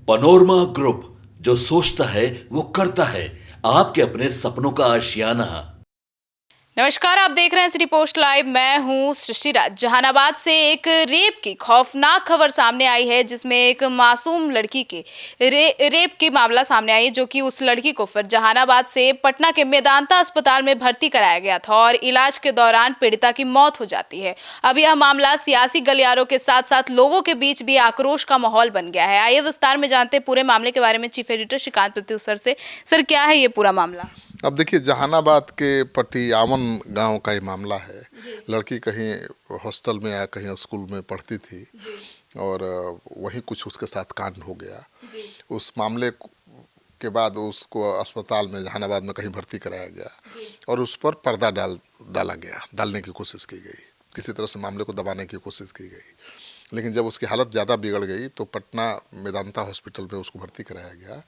Panorama group, जो सोचता है वो करता है। आपके अपने सपनों का आशियाना। नमस्कार, आप देख रहे हैं सिटी पोस्ट लाइव। मैं हूं सृष्टि राज। जहानाबाद से एक रेप की खौफनाक खबर सामने आई है, जिसमें एक मासूम लड़की के रेप की मामला सामने आई है, जो कि उस लड़की को फिर जहानाबाद से पटना के मेदांता अस्पताल में भर्ती कराया गया था और इलाज के दौरान पीड़िता की मौत हो जाती है। अब यह मामला सियासी गलियारों के साथ साथ लोगों के बीच भी आक्रोश का माहौल बन गया है। आइए विस्तार में जानते हैं पूरे मामले के बारे में chief editor Shrikant Pratyush sir से। सर, क्या है ये पूरा मामला? अब देखिए, जहानाबाद के पटियावन गांव का ये मामला है। लड़की कहीं हॉस्टल में या कहीं स्कूल में पढ़ती थी और वहीं कुछ उसके साथ कांड हो गया। उस मामले के बाद उसको अस्पताल में जहानाबाद में कहीं भर्ती कराया गया और उस पर पर्दा डालने की कोशिश की गई। किसी तरह से मामले को दबाने की कोशिश की गई, लेकिन जब उसकी हालत ज़्यादा बिगड़ गई तो पटना मेदांता हॉस्पिटल में उसको भर्ती कराया गया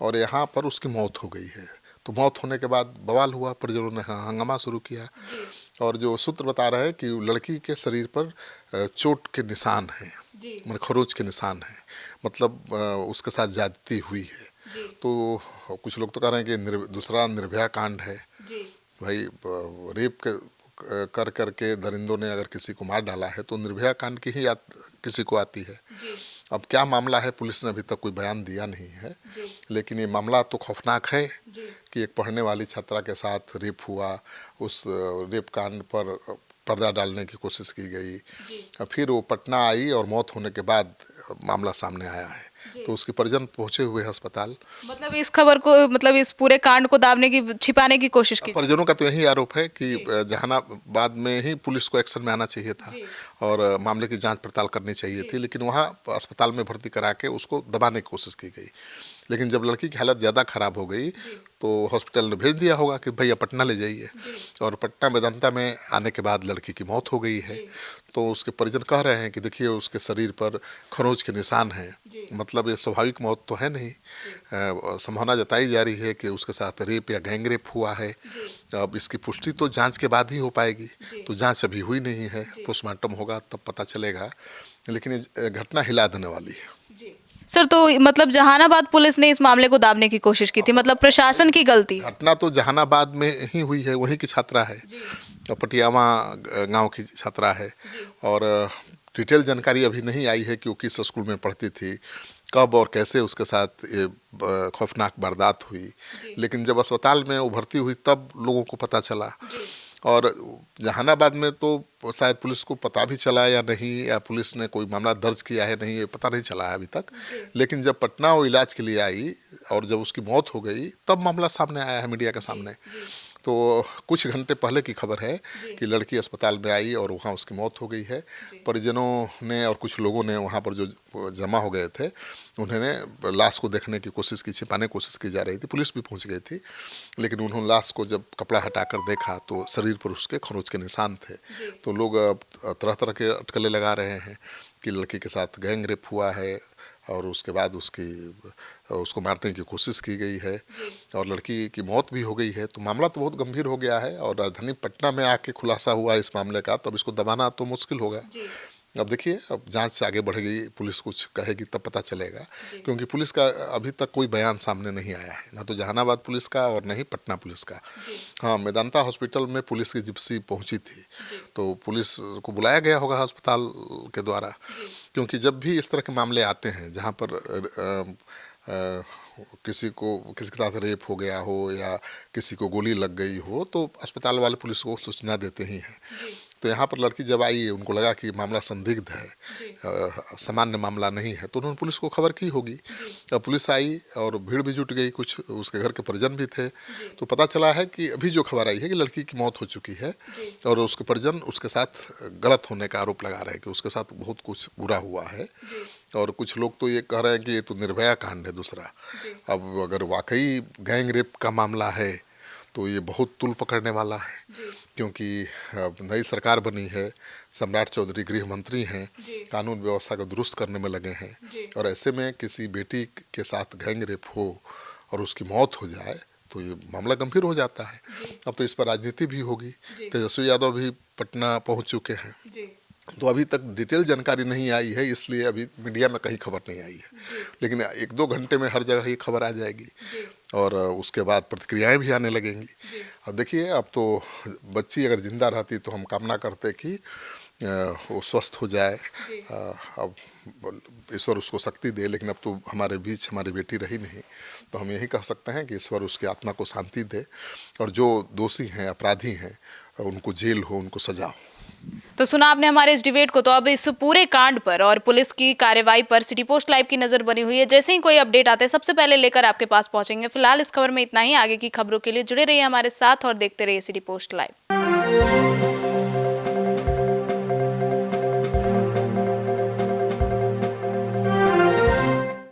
और यहाँ पर उसकी मौत हो गई है। तो मौत होने के बाद बवाल हुआ, परिजनों ने हंगामा शुरू किया और जो सूत्र बता रहे हैं कि लड़की के शरीर पर चोट के निशान हैं, मतलब खरोच के निशान हैं, मतलब उसके साथ ज्यादती हुई है। तो कुछ लोग तो कह रहे हैं कि दूसरा निर्भया कांड है। भाई, रेप कर करके दरिंदों ने अगर किसी को मार डाला है तो निर्भया कांड की ही किसी को आती है। अब क्या मामला है, पुलिस ने अभी तक कोई बयान दिया नहीं है, लेकिन ये मामला तो खौफनाक है कि एक पढ़ने वाली छात्रा के साथ रेप हुआ। उस रेप कांड पर पर्दा डालने की कोशिश की गई, फिर वो पटना आई और मौत होने के बाद मामला सामने आया है। तो उसके परिजन पहुंचे हुए अस्पताल। मतलब इस खबर को, मतलब इस पूरे कांड को छिपाने की कोशिश की। परिजनों का तो यही आरोप है कि जहानाबाद में ही पुलिस को एक्शन में आना चाहिए था और मामले की जांच पड़ताल करनी चाहिए थी, लेकिन वहाँ अस्पताल में भर्ती करा के उसको दबाने की कोशिश की गई। लेकिन जब लड़की की हालत ज़्यादा खराब हो गई तो हॉस्पिटल ने भेज दिया होगा कि भैया पटना ले जाइए, और पटना मेदांता में आने के बाद लड़की की मौत हो गई है। तो उसके परिजन कह रहे हैं कि देखिए, उसके शरीर पर खरोंच के निशान हैं, मतलब ये स्वाभाविक मौत तो है नहीं। संभावना जताई जा रही है कि उसके साथ रेप या गैंग रेप हुआ है। अब इसकी पुष्टि तो जांच के बाद ही हो पाएगी, तो जांच अभी हुई नहीं है, पोस्टमार्टम होगा तब पता चलेगा। लेकिन ये घटना हिला देने वाली है। सर, तो मतलब जहानाबाद पुलिस ने इस मामले को दाबने की कोशिश की थी, मतलब प्रशासन की गलती? घटना तो जहानाबाद में ही हुई है, वहीं की छात्रा है, पटियावा गांव की छात्रा है और डिटेल जानकारी अभी नहीं आई है कि वो किस स्कूल में पढ़ती थी, कब और कैसे उसके साथ ये खौफनाक वारदात हुई। लेकिन जब अस्पताल में वो भर्ती हुई तब लोगों को पता चला। और जहानाबाद में तो शायद पुलिस को पता भी चला या नहीं, या पुलिस ने कोई मामला दर्ज किया है नहीं, ये पता नहीं चला है अभी तक। लेकिन जब पटना वो इलाज के लिए आई और जब उसकी मौत हो गई तब मामला सामने आया है मीडिया के सामने। तो कुछ घंटे पहले की खबर है कि लड़की अस्पताल में आई और वहाँ उसकी मौत हो गई है। परिजनों ने और कुछ लोगों ने वहाँ पर जो जमा हो गए थे, उन्होंने लाश को देखने की कोशिश की, छिपाने की कोशिश की जा रही थी। पुलिस भी पहुँच गई थी, लेकिन उन्होंने लाश को जब कपड़ा हटाकर देखा तो शरीर पर उसके खरोच के निशान थे। तो लोग तरह तरह के अटकलें लगा रहे हैं कि लड़की के साथ गैंग रेप हुआ है और उसके बाद उसको मारने की कोशिश की गई है और लड़की की मौत भी हो गई है। तो मामला तो बहुत गंभीर हो गया है और राजधानी पटना में आके खुलासा हुआ इस मामले का, तो अब इसको दबाना तो मुश्किल होगा। अब देखिए, अब जांच से आगे बढ़ेगी, पुलिस कुछ कहेगी तब पता चलेगा, क्योंकि पुलिस का अभी तक कोई बयान सामने नहीं आया है, ना तो जहानाबाद पुलिस का और न ही पटना पुलिस का। हाँ, मेदांता हॉस्पिटल में पुलिस की जिप्सी पहुंची थी, तो पुलिस को बुलाया गया होगा अस्पताल के द्वारा, क्योंकि जब भी इस तरह के मामले आते हैं जहाँ पर किसी के साथ रेप हो गया हो या किसी को गोली लग गई हो, तो अस्पताल वाले पुलिस को सूचना देते ही हैं। तो यहाँ पर लड़की जब आई, उनको लगा कि मामला संदिग्ध है, सामान्य मामला नहीं है, तो उन्होंने पुलिस को खबर की होगी। पुलिस आई और भीड़ भी जुट गई, कुछ उसके घर के परिजन भी थे। तो पता चला है कि अभी जो खबर आई है कि लड़की की मौत हो चुकी है और उसके परिजन उसके साथ गलत होने का आरोप लगा रहे हैं कि उसके साथ बहुत कुछ बुरा हुआ है। और कुछ लोग तो ये कह रहे हैं कि ये तो निर्भया कांड है दूसरा। अब अगर वाकई गैंग रेप का मामला है तो ये बहुत तूल पकड़ने वाला है, क्योंकि अब नई सरकार बनी है, सम्राट चौधरी गृह मंत्री हैं, कानून व्यवस्था को दुरुस्त करने में लगे हैं, और ऐसे में किसी बेटी के साथ गैंग रेप हो और उसकी मौत हो जाए तो ये मामला गंभीर हो जाता है। अब तो इस पर राजनीति भी होगी। तेजस्वी यादव भी पटना पहुंच चुके हैं तो अभी तक डिटेल जानकारी नहीं आई है, इसलिए अभी मीडिया में कहीं खबर नहीं आई है। लेकिन 1-2 घंटे में हर जगह ये खबर आ जाएगी और उसके बाद प्रतिक्रियाएं भी आने लगेंगी। अब देखिए, अब तो बच्ची अगर जिंदा रहती तो हम कामना करते कि वो स्वस्थ हो जाए। अब ईश्वर उसको शक्ति दे, लेकिन अब तो हमारे बीच हमारी बेटी रही नहीं, तो हम यही कह सकते हैं कि ईश्वर उसकी आत्मा को शांति दे और जो दोषी हैं, अपराधी हैं, उनको जेल हो, उनको सजा हो। तो सुना आपने हमारे इस डिबेट को। तो अब इस पूरे कांड पर और पुलिस की कार्रवाई पर सिटी पोस्ट लाइव की नजर बनी हुई है। जैसे ही कोई अपडेट आते हैं सबसे पहले लेकर आपके पास पहुंचेंगे। फिलहाल इस खबर में इतना ही। आगे की खबरों के लिए जुड़े रहिए हमारे साथ और देखते रहिए सिटी पोस्ट लाइव।